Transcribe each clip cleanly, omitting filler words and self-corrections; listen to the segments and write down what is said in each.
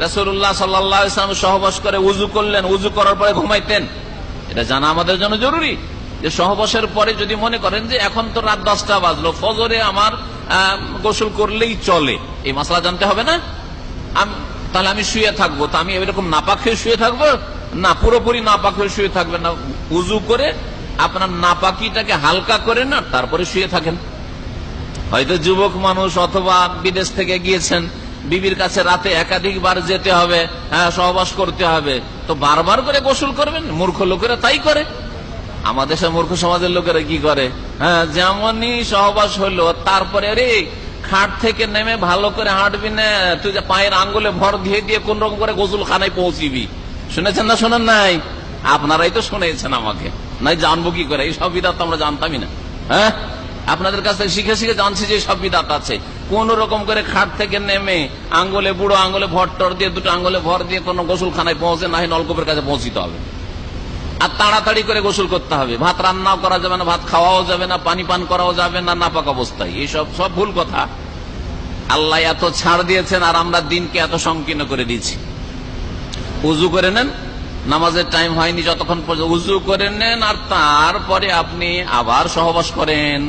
রাসূলুল্লাহ সাল্লাল্লাহু আলাইহি ওয়াসাল্লাম সহবাস করে উযু করলেন, উযু করার পরে ঘুমাইতেন। এটা জানা আমাদের জন্য জরুরি যে সহবাসের পরে যদি মনে করেন যে এখন তো রাত 10টা বাজলো, ফজরে আমার গোসল করলেই চলে, এই মাসলা জানতে হবে না? তাহলে আমি শুয়ে থাকবো, তো আমি এরকম নাপাক হয়ে শুয়ে থাকবো না, পুরোপুরি নাপাক হয়ে শুয়ে থাকবেন না, উযু করে আপনার নাপাকিটাকে হালকা করে না তারপরে শুয়ে থাকেন। হয়তো যুবক মানুষ অথবা বিদেশ থেকে গিয়েছেন, বিবির কাছে রাতে একাধিকবার যেতে হবে, সহবাস করতে হবে, তো বারবার করে গোসল করবেন? মূর্খ লোকেরা তাই করে। আমাদের দেশের মূর্খ সমাজের লোকেরা কি করে, যেমনই সহবাস হলো তারপরে রে খাট থেকে নেমে ভালো করে হাঁটবি না, তুই যে পায়ের আঙ্গুলে ভর দিয়ে দিয়ে কোন রকম করে গোসল খানায় পৌঁছিবি। শুনেছেন না শোনেন নাই? আপনারাই তো শুনেছেন, আমাকে নাই জানবো কি করে? এই সব বিধাত আমরা জানতামই না। আপনাদের কাছ থেকে শিখে শিখে জানছি যে সব বিধাত আছে। কোন রকম করে খাট থেকে নেমে আঙ্গুলে, বুড়ো আঙ্গুলে ভর টর দিয়ে, দুটো আঙ্গুলে ভর দিয়ে কোন গোসল খানায় পৌঁছে না, নলকূপের কাছে পৌঁছিতে হবে, আর তাড়াতাড়ি করে গোসল করতে হবে। ভাত রান্নাও করা যাবে না, ভাত খাওয়াও যাবে না, পানি পান করাও যাবে না নাপাক অবস্থায়। এইসব সব ভুল কথা। আল্লাহ এত ছাড় দিয়েছেন আর আমরা দিনকে এত সংকীর্ণ করে দিয়েছি। উযু করে নেন, নামাজের টাইম হয়নি যতক্ষণ পর্যন্ত উযু করে নেন, আর তারপরে আপনি আবার সহবাস করেন।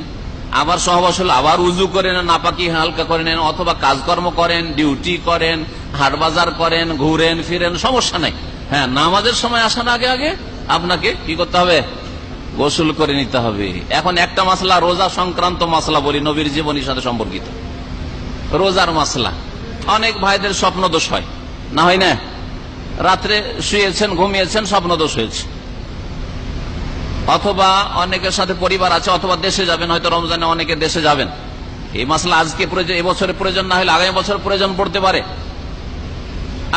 আবার সহবাস হলে আবার উযু করে নেন, নাপাকি হালকা করে নেন, অথবা কাজকর্ম করেন, ডিউটি করেন, হাট বাজার করেন, ঘুরেন ফিরেন, সমস্যা নাই। নামাজের সময় আসার আগে আগে আপনাকে কি করতে হবে? গোসল করে নিতে হবে। এখন একটা মাসলা, রোজা সংক্রান্ত মাসলা বলি, নবীর জীবনীর সাথে সম্পর্কিত রোজার মাসলা। অনেক ভাইদের স্বপ্ন দোষ হয়, না হয় না? রাত্রে শুয়েছেন, ঘুমিয়েছেন, স্বপ্ন দোষ হয়েছে, অথবা অনেকের সাথে পরিবার আছে, অথবা দেশে যাবেন, হয়তো রমজানে অনেকে দেশে যাবেন। এই মাসলা আজকে প্রয়োজন, এবছরে প্রয়োজন না হলে আগামী বছর প্রয়োজন পড়তে পারে।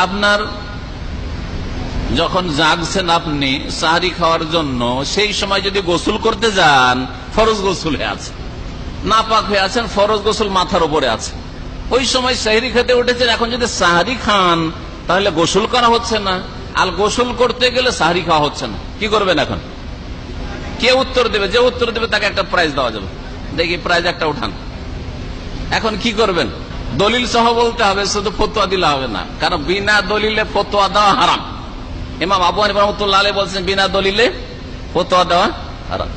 আপনার যখন জাগছেন আপনি সাহরি খাওয়ার জন্য, সেই সময় যদি গোসল করতে যান, ফরজ গোসল হয়ে আছে, নাপাক হয়ে আছেন, ফরজ গোসল মাথার উপরে আছে, ওই সময় সাহরি খেতে উঠেছেন, এখন যদি সাহরি খান তাহলে গোসল করা হচ্ছে না, আর গোসল করতে গেলে সাহরি খাওয়া হচ্ছে না, কি করবেন এখন? কে উত্তর দেবে? যে উত্তর দেবে তাকে একটা প্রাইজ দেওয়া যাবে। দেখি প্রাইজ একটা উঠান। এখন কি করবেন? দলিল সহ বলতে হবে, শুধু ফতোয়া দিলে হবে না, কারণ বিনা দলিলে ফতোয়া দেওয়া হারাম। ইমাম আবু হানিফা রাহমাতুল্লাহ আলাইহি বলছেন বিনা দলিলে ফতোয়া দেওয়া হারাম।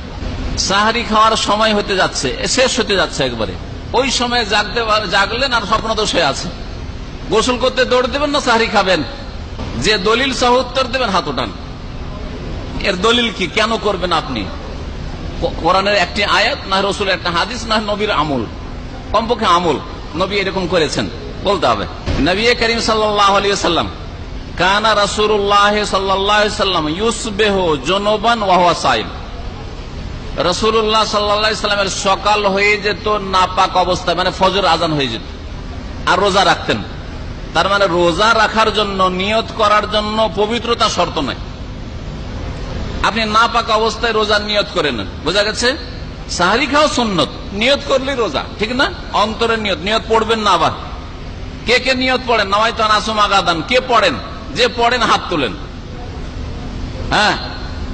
সাহরি খাওয়ার সময় হতে যাচ্ছে, শেষ হতে যাচ্ছে একবারে, ওই সময় জাগলেন আর স্বপ্ন দোষ হয়ে আছে, গোসল করতে দৌড় দেবেন না সাহরি খাবেন? যে দলিল সহ উত্তর দেবেন হাত উঠান। এর দলিল কি? কেন করবেন আপনি? কোরআনের একটি আয়াত, না রাসূলের একটা হাদিস, না নবীর আমল, কমপক্ষে আমল নবী এরকম করেছেন বলতে হবে। নবী করিম সাল্লাল্লাহু আলাইহি ওয়াসাল্লাম কানা রাসূলুল্লাহ সাল্লাল্লাহু আলাইহি ওয়াসাল্লাম ইউসবিহু জুনুবান ওয়া হুয়া সাইম। রাসূলুল্লাহ সাল্লাল্লাহু আলাইহি ওয়াসাল্লামের সকাল হয়ে যেত নাপাক অবস্থায়, মানে ফজর আজান হয়ে যেত, আর রোজা রাখতেন। তার মানে রোজা রাখার জন্য, নিয়ত করার জন্য পবিত্রতা শর্ত নয়। আপনি নাপাক অবস্থায় রোজার নিয়ত করে নেন, বোঝা গেছে? সাহরি খাওয়া সুন্নত, নিয়ত করলেই রোজা, ঠিক না? অন্তরের নিয়ত, নিয়ত পড়বেন না। আবার কে কে নিয়ত পড়েন? নাওয়াইতু আন আসুমা গাদান, কে পড়েন? যে পড়েন হাত তোলেন।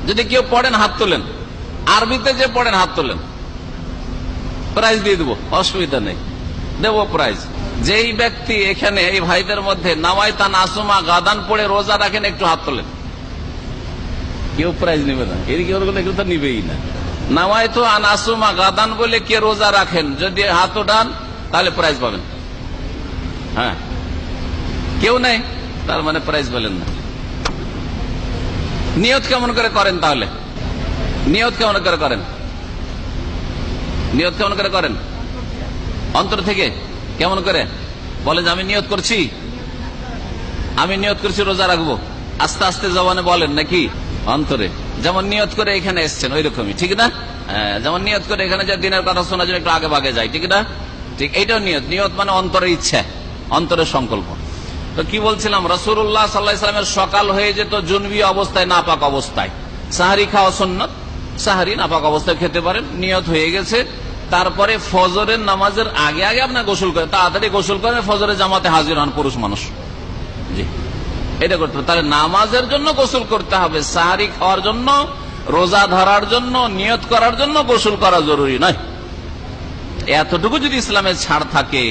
যদি কেউ পড়েন হাত তোলেন, আরবিতে যে পড়েন হাত তোলেন, প্রাইজ দিয়ে দেবো, অসুবিধা নেই, দেবো প্রাইজ। যেই ব্যক্তি এখানে এই ভাইদের মধ্যে নাওয়াইতু আন আসুমা গাদান পড়ে রোজা রাখেন, একটু হাত তোলেন। কেউ প্রাইজ নেবে না, এদিকে কেউ তো নিবেই না। নাওয়াইতু আন আসুমা গাদান বলে কে রোজা রাখেন, যদি হাত ওঠান তাহলে প্রাইজ পাবেন। কেউ নেই, তার মানে প্রাইজ পেলেন না। নিয়ত কেমন করে করেন তাহলে? নিয়ত কেমন করে করেন? নিয়ত কেমন করে করেন? অন্তর থেকে। কেমন করে বলেন যে আমি নিয়ত করছি, আমি নিয়ত করছি রোজা রাখবো, আস্তে আস্তে জবানে বলেন নাকি অন্তরে? যেমন নিয়ত করে এখানে এসছেন ওই রকমই, ঠিক না? যেমন নিয়ত করে এখানে যে দিনের কথা শোনার জন্য একটু আগে ভাগে যায়, ঠিক না? ঠিক এইটাও নিয়ত। নিয়ত মানে অন্তরের ইচ্ছা, অন্তরের সংকল্প। তো কি বলছিলাম, রাসূলুল্লাহ সাল্লাল্লাহু আলাইহি ওয়াসাল্লামের সকাল হয়ে যেত জুনবি অবস্থায়, নাপাক অবস্থায়। সাহরি খাওয়া সুন্নাত, সাহরি নাপাক অবস্থায় খেতে পারেন, নিয়ত হয়ে গেছে। তারপরে ফজরের নামাজের আগে আগে আপনার গোসল করেন, তাড়াতাড়ি গোসল করেন, ফজরের জামাতে হাজির হন পুরুষ মানুষ। জি, এটা করতে হবে। তাহলে নামাজের জন্য গোসল করতে হবে, সাহরি খাওয়ার জন্য, রোজা ধরার জন্য, নিয়ত করার জন্য গোসল করা জরুরি নয়। এতটুকু যদি ইসলামের ছাড় থাকে,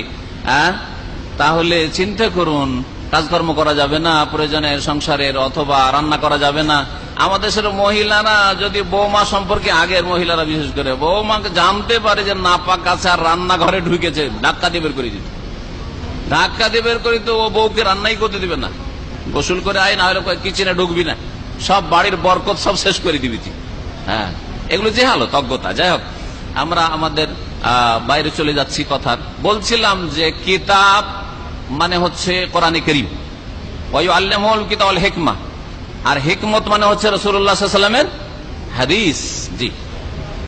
তাহলে চিন্তা করুন কাজকর্ম করা যাবে না, প্রয়োজনের সংসারের অথবা রান্না করা যাবে না। আমাদের দেশের মহিলারা যদি বৌমা সম্পর্কে, আগের মহিলারা বিশেষ করে বৌমাকে জানতে পারে যে নাপাক আছে আর রান্নাঘরে ঢুকেছে, ধাক্কা দিয়ে বের করে দিত। ধাক্কা দিয়ে বের করে তো ও বউকে রান্নাই করতে দিবে না, গোসল করে আয়, না হলে কিচেনে ঢুকবি না, সব বাড়ির বরকত সব শেষ করে দিবি তুই। হ্যাঁ, এগুলো যে হালত অজ্ঞতা। যাই হোক, আমরা আমাদের বাইরে চলে যাচ্ছি কথার। বলছিলাম যে কিতাব মানে হচ্ছে কোরআনে কারীম, ওয়ায়ুআল্লিমুল কিতাব ওয়াল হিকমা, আর হিকমত মানে হচ্ছে রাসূলুল্লাহ সাল্লাল্লাহু আলাইহি ওয়াসাল্লামের হাদিস। জি।